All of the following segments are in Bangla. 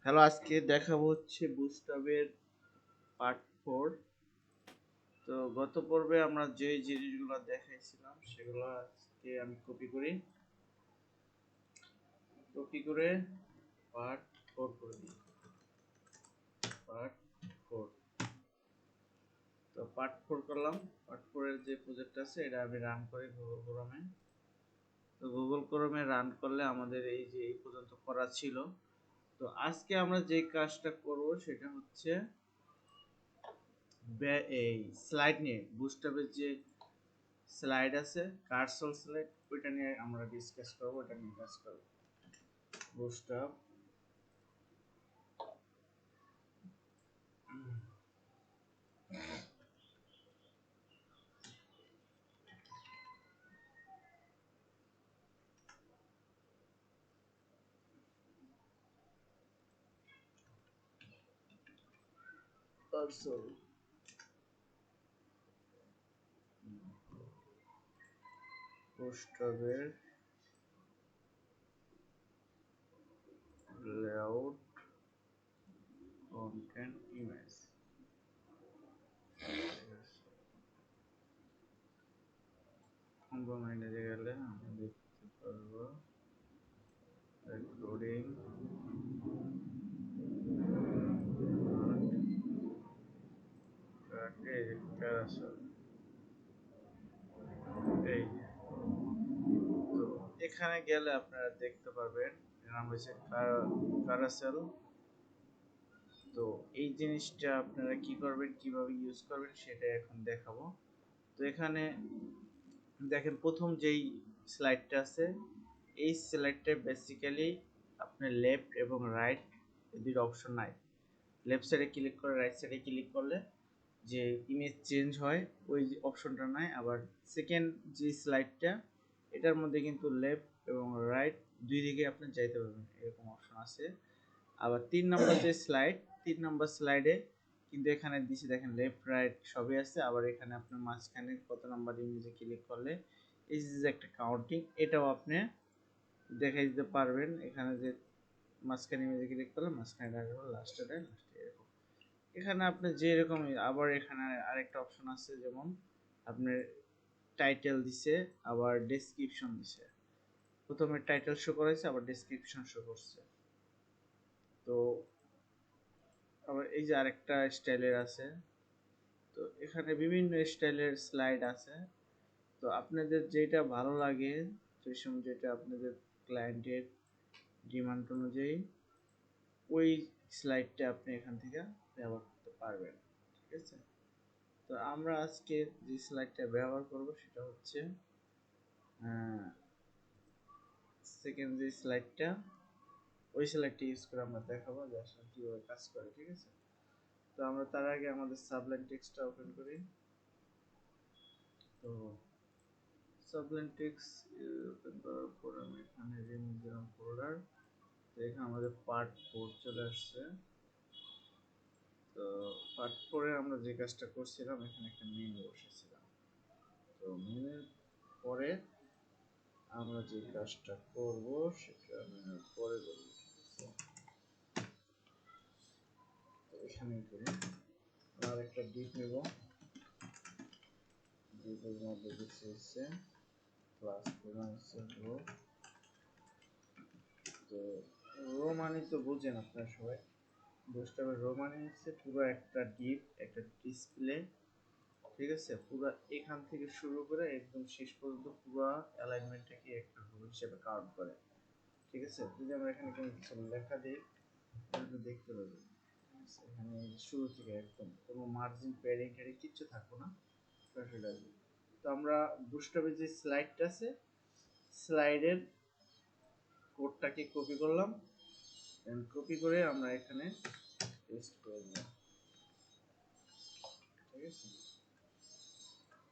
হ্যালো, আজকে দেখাবো হচ্ছে বুস্ট্র্যাপের পার্ট 4। তো গত পর্বে আমরা যে জিনিসগুলো দেখাইছিলাম সেগুলো আজকে আমি কপি করে পার্ট 4 করে দিই। পার্ট 4, তো পার্ট 4 করলাম। পার্ট 4 এর যে প্রজেক্ট আছে এটা আমি রান করি গুগল ক্রোমে। তো গুগল ক্রোমে রান করলে আমাদের এই যে এই পর্যন্ত করা ছিল। তো আজকে আমরা যে কাজটা করব সেটা হচ্ছে এই স্লাইড নিয়ে, বুস্ট্র্যাপের যে স্লাইড আছে, কার্সল স্লাইড, ওইটা নিয়ে আমরা ডিসকাস করব, ওইটা নিয়ে কাজ করব। বুস্ট্র্যাপ কার্সল বুস্ট্র্যাপের লেআউট কন্টেন্ট ইমেজ। কম্পোনেন্টে গেলে আমরা দেখতে পারবো রেকর্ডিং ক্যারাসেল। এই তো এখানে গেলে আপনারা দেখতে পারবেন এর নাম হচ্ছে ক্যারাসেল। তো এই জিনিসটা আপনারা কি করবেন, কিভাবে ইউজ করবেন সেটা এখন দেখাবো। তো এখানে দেখেন প্রথম যেই স্লাইডটা আছে, এই স্লাইডটা বেসিক্যালি আপনার লেফট এবং রাইট এই দুটো অপশন নাই। লেফট সাইডে ক্লিক করে রাইট সাইডে ক্লিক করলে যে ইমেজ চেঞ্জ হয় ওই অপশনটা নাই। আবার সেকেন্ড যে স্লাইডটা, এটার মধ্যে কিন্তু লেফট এবং রাইট দুই দিকে আপনি যাইতে পারবেন, এরকম অপশন আছে। আবার 3 নম্বর যে স্লাইড, 3 নম্বর স্লাইডে কিন্তু এখানে দিছে দেখেন লেফট রাইট সবই আছে। আবার এখানে আপনার মাঝখানে কত নাম্বার ইমেজে ক্লিক করলে এই যে একটা কাউন্টিং, এটাও আপনি দেখাই দিতে পারবেন। এখানে যে মাঝখানে ইমেজে ক্লিক করলে মাঝখানে রাখবো, লাস্টে এরকম। এখানে আপনি যে এরকম, আবার এখানে আরেকটা অপশন আছে, যেমন আপনার টাইটেল দিছে, আবার ডেসক্রিপশন দিছে। প্রথমে টাইটেল শো করেছে, আবার ডেসক্রিপশন শো করছে। তো আবার এই যে আরেকটা স্টাইলের আছে। তো এখানে বিভিন্ন স্টাইলের স্লাইড আছে। তো আপনাদের যেটা ভালো লাগে, সেই সময় যেটা আপনাদের ক্লায়েন্টের ডিমান্ড অনুযায়ী ওই স্লাইডটা আপনি এখান থেকে ব্যবহার করতে পারবেন। ঠিক আছে, তো আমরা আজকে যে স্লাইডটা ব্যবহার করব সেটা হচ্ছে সেকেন্ড যে স্লাইডটা, ওই স্লাইডটা ইউজ করে আমরা দেখাবো যে আসলে কীভাবে কাজ করে। ঠিক আছে, তো আমরা তার আগে আমাদের সাবলাইন টেক্সটটা ওপেন করি। তো সাবলাইন টেক্সট ওপেন করার পর আমি এখানে রিমুভ দিলাম ফোল্ডার। তো এখানে আমাদের পার্ট 4 চলে আসছে। তো পার্ট 4 এ আমরা যে কাজটা করছিলাম, এখানে একটা মেনু বসেছিলাম। তো মেনুর পরে আমরা যে কাজটা করব সেটা আমি পরে করব। তো এখানে করি, আর একটা ডিপ নেব। ডিপের মধ্যে কিছু হচ্ছে ক্লাস হচ্ছে রো। তো রো মানে তো বুঝেন আপনারা সবাই, বুস্ট্র্যাপের রো মানে হচ্ছে পুরো একটা ডিপ, একটা ডিসপ্লে। ঠিক আছে, পুরো এখান থেকে শুরু করে একদম শেষ পর্যন্ত পুরো অ্যালাইনমেন্টটাকে একটা রো হিসেবে কাউন্ট করে। ঠিক আছে, যদি আমরা এখানে কোনো কিছু লেখা দিই তাহলে দেখতে পাবেন এখানে শুরু থেকে একদম কোনো মার্জিন প্যাডিং ট্যাডিং কিচ্ছু থাকবে না, সরাসরি আসবে। তো আমরা বুস্ট্র্যাপের যে স্লাইডটা আছে, স্লাইডের কোডটাকে কপি করলাম, কপি করে আমরা এখানে পেস্ট করে দিলাম। ঠিক আছে,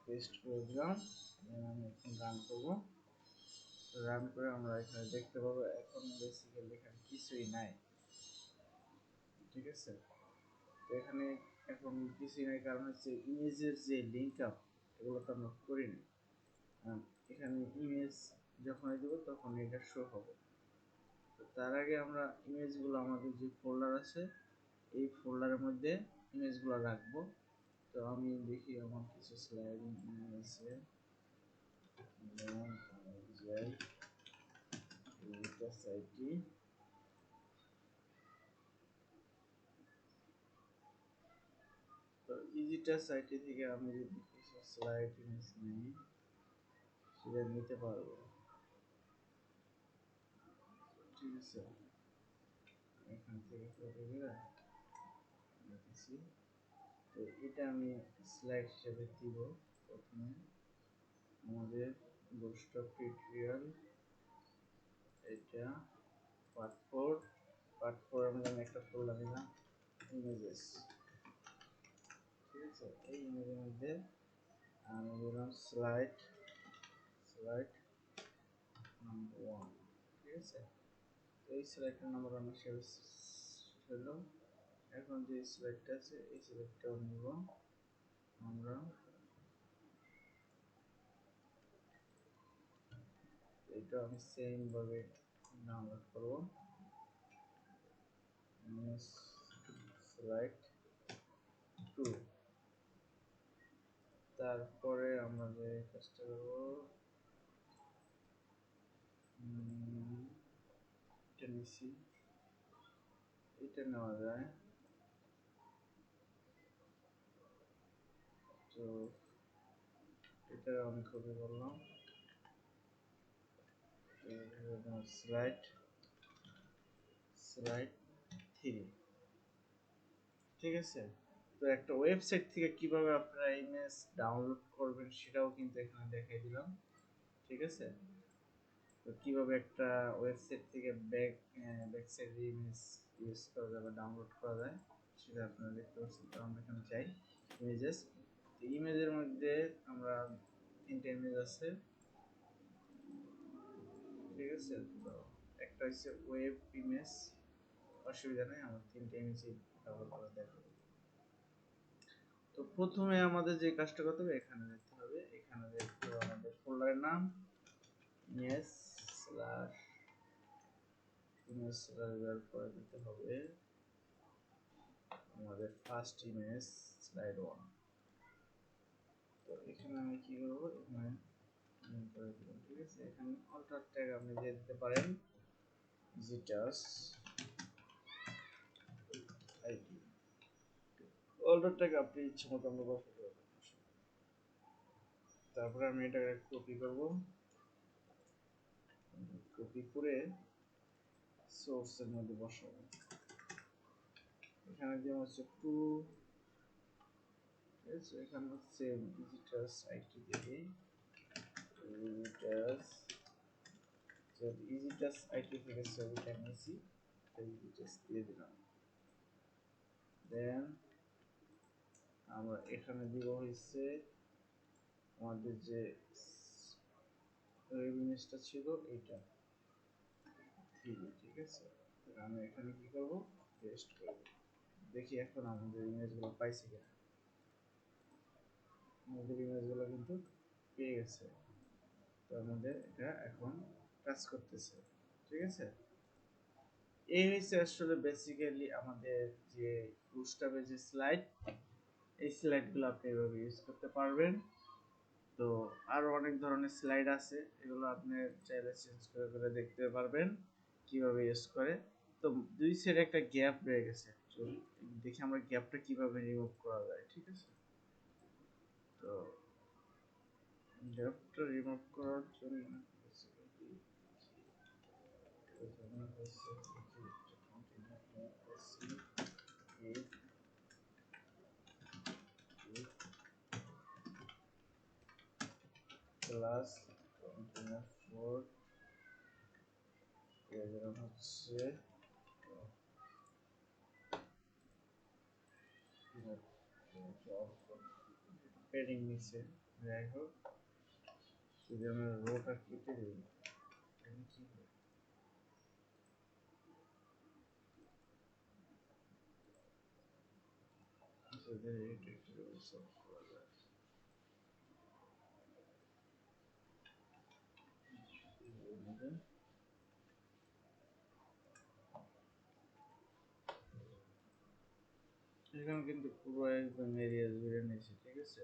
পেস্ট করে দিলাম। আমি এখন রান করব। রান করে আমরা এখানে দেখতে পাবো এখন বেসিক্যালি এখানে কিছুই নাই। ঠিক আছে, তো এখানে এখন কিছুই নাই, কারণ হচ্ছে ইমেজের যে লিঙ্ক আপ এগুলো তো আমরা করিনি। এখানে ইমেজ যখন দেবো তখন এটা শো হবে। তো তো তার আগে আমরা ইমেজগুলো আমাদের যে ফোল্ডার আছে এই ফোল্ডারের মধ্যে ইমেজগুলো রাখবো। তো আমি দেখি আমার কিছু স্লাইড আছে, যেমন যাই এইটা সাইটটি। তো ইজিটা সাইটে থেকে আমি যদি কিছু স্লাইড ইমেজ নিই সেটা নিতে পারবো, ঠিক আছে। এখান থেকে কপি করে নিতেছি। তো এটা আমি স্লাইড হিসেবে দিব। প্রথমে আমাদের বুটস্ট্র্যাপ টিউটোরিয়াল, এটা part 4, part 4 আমি একটা ফোল্ডার নিলাম ইমেজেস, ঠিক আছে। এই ইমেজের মধ্যে আমি দিলাম স্লাইড স্লাইড নাম্বার 1, ঠিক আছে। তো এই স্লাইডটার নাম্বার আমি সেভ করলাম। এখন যে স্লাইডটা আছে এই স্লাইডটাও নিব আমরা। এটা আমি সেম ভাবে ডাউনলোড করব, স্লাইড 2। তারপরে আমরা যে কাজটা করব, এটা নিচ্ছি, এটা নেওয়া যায়। তো এটা আমি কপি করলাম, স্লাইড স্লাইড 3, ঠিক আছে। তো একটা ওয়েবসাইট থেকে কিভাবে আপনারা ইমেজ ডাউনলোড করবেন সেটাও কিন্তু এখানে দেখাই দিলাম, ঠিক আছে। তো কিভাবে একটা ওয়েবসাইট থেকে ব্যাকসাইড ইমেজ ইউজ করা যায় বা ডাউনলোড করা যায় সেটা আপনারা দেখতে পাচ্ছেন। তো আমরা এখানে চাই ইমেজেস। তো ইমেজের মধ্যে আমরা 3টা ইমেজ আছে, ঠিক আছে। তো একটা হচ্ছে ওয়েব ইমেজ, অসুবিধা নেই, আমার 3টা ইমেজই ব্যবহার করা দেখো। তো প্রথমে আমাদের যে কাজটা করতে হবে এখানে দেখতে হবে, এখানে দেখতে হবে আমাদের ফোল্ডারের নাম ইমেজ স্ল্যাশ ইমেজ স্ল্যাশ করে দিতে হবে আমাদের ফার্স্ট ইমেজ স্লাইড 1। তো এখানে আমি কি করব, এখানে করে দিলাম, ঠিক আছে। এখানে অল্টার ট্যাগ আপনি দিয়ে দিতে পারেন ভিজিটার্স আইডি, অল্টার ট্যাগ আপনি ইচ্ছে মতো আমরা বসাতে পারবেন। তারপরে আমি এটা কপি করব, কপি করে সোর্সের মধ্যে বসাবো। এখানে যে হচ্ছে টু, ঠিক আছে। এখানে হচ্ছে ভিজিটার্স আইডি দিয়ে ভিজিটার্স, ভিজিটার্স আইডি থেকে ছবিটা নিয়েছি, ভিজিটার্স দিয়ে দিলাম। দেন আমরা এখানে দিব হচ্ছে আমাদের যে ইমেজটা ছিল এইটা 3, ঠিক আছে। আমি এখানে কি করব, পেস্ট করব। দেখি এখন আমাদের ইমেজগুলো পাইছি কিনা। আমাদের ইমেজগুলো কিন্তু পেয়ে গেছে। তো আমাদের এটা এখন কাজ করতেছে, ঠিক আছে। এই হচ্ছে আসলে বেসিক্যালি আমাদের যে বুটস্ট্র্যাপের যে স্লাইড, এই স্লাইডগুলো আপনি এভাবে ইউজ করতে পারবেন। তো আরো অনেক ধরনের স্লাইড আছে, এগুলো আপনি চাইলে চেঞ্জ করে করে দেখতে পারবেন কিভাবে ইউজ করে। তো দুই সাইডে একটা গ্যাপ রয়ে গেছে, অ্যাকচুয়ালি দেখি আমরা গ্যাপটা কিভাবে রিমুভ করা যায়, ঠিক আছে। তো গ্যাপটা রিমুভ করার জন্য ক্লাস 4 এর হচ্ছে পেডিং নিচে, যাই হোক যদি আমরা রোটা কেটে দিই কি যদি এটা একটু সলভ করা যায়। এখানে কিন্তু পুরো একদম এরিয়া জুড়ে নিয়েছি, ঠিক আছে।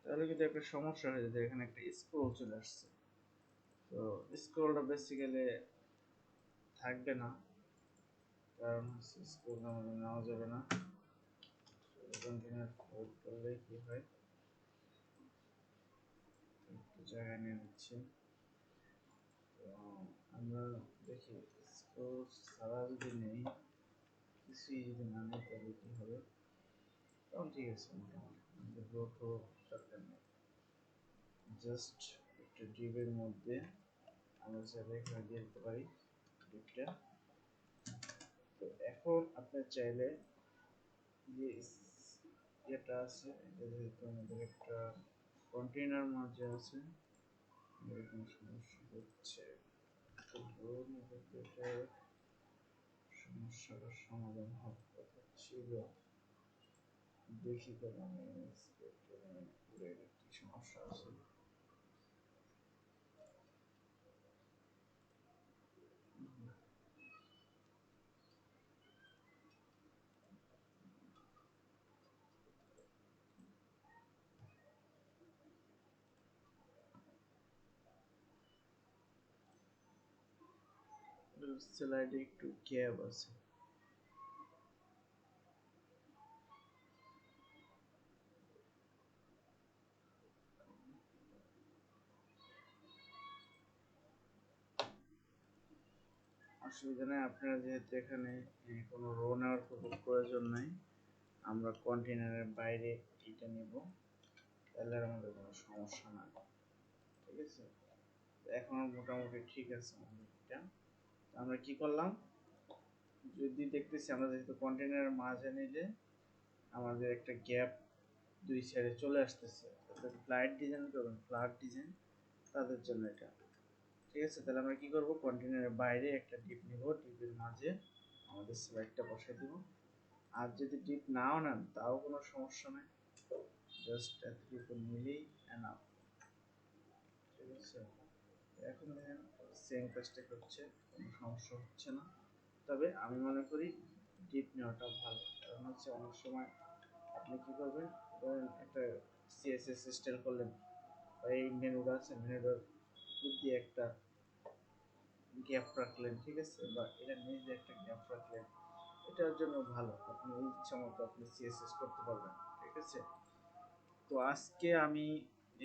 তাহলে কিন্তু একটা সমস্যা হয়ে যেত, এখানে একটা স্ক্রল চলে আসছে। তো স্ক্রলটা বেসিক্যালি থাকবে না, কারণ হচ্ছে স্ক্রল আমাদের নেওয়া যাবে না। কন্টিনিউ হোল্ড করলে কি হয়, একটু জায়গা নিয়ে নিচ্ছি। তো আমরা দেখি স্ক্রল ছাড়া যদি নেই, কিছুই যদি না নেই, তাহলে কি হবে। তখন ঠিক আছে, মোটামুটি আমাদের গ্রোথও দরকার নেই। জাস্ট একটা ডিপের মধ্যে আমরা চাইলে এখানে দিয়ে দিতে পারি ডিপটা। তো এখন আপনি চাইলে যে এটা আছে, এটা যেহেতু আমাদের একটা কন্টেইনার মাঝে আছে, এরকম সমস্যা হচ্ছে, তো ধরুন এটা সমস্যাটার সমাধান হওয়ার কথা ছিল। দেখি তো আমি কি সমস্যা আছে। স্লাইডে একটু গ্যাপ আছে। অসুবিধা নেই, আপনারা যেহেতু এখানে কোনো রো নেওয়ার কোনো প্রয়োজন নাই, আমরা কন্টেনারের বাইরে এটা নিব, তাহলে আর আমাদের কোনো সমস্যা না, ঠিক আছে। এখন মোটামুটি ঠিক আছে আমাদের এটা। আমরা কি করলাম, যদি দেখতেছি আমরা যেহেতু কন্টেনারের মাঝে নিলে আমাদের একটা গ্যাপ দুই সাইডে চলে আসতেছে, তাদের ফ্লাইট ডিজাইন করবেন, ফ্ল্যাট ডিজাইন তাদের জন্য এটা, ঠিক আছে। তাহলে আমরা কি করব, কন্টেনারের বাইরে একটা ডিপ নিব, ডিপের মাঝে আমাদের স্লাইডটা বসাই দিব। আর যদি ডিপ নাও নেন তাও কোনো সমস্যা নাই, জাস্ট এতটুকু নিলেই এনাফ, ঠিক আছে। এখন দেখেন সেম কাজটা করছে, কোনো সমস্যা হচ্ছে না। তবে আমি মনে করি ডিপ নেওয়াটা ভালো, কারণ হচ্ছে অনেক সময় আপনি কি করবেন, ধরেন একটা সিএসএস স্টাইল করলেন, বা এই মেনুটা আছে, মেনুটার উপর দিয়ে একটা গ্যাপ রাখলেন, ঠিক আছে, বা এটা নিজে একটা গ্যাপ রাখলেন, এটার জন্য ভালো, আপনি ইচ্ছা মতো আপনি সিএসএস করতে পারবেন, ঠিক আছে। তো আজকে আমি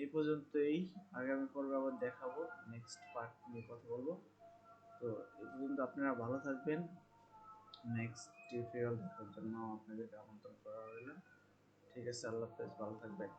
এই পর্যন্তই, আগামী পর্বে আবার দেখাবো, নেক্সট পার্ট নিয়ে কথা বলবো। তো এই পর্যন্ত আপনারা ভালো থাকবেন, নেক্সট টিউটোরিয়াল দেখার জন্য আপনাদেরকে আমন্ত্রণ করা রইল, ঠিক আছে। আল্লাহ হাফেজ, ভালো থাকবেন।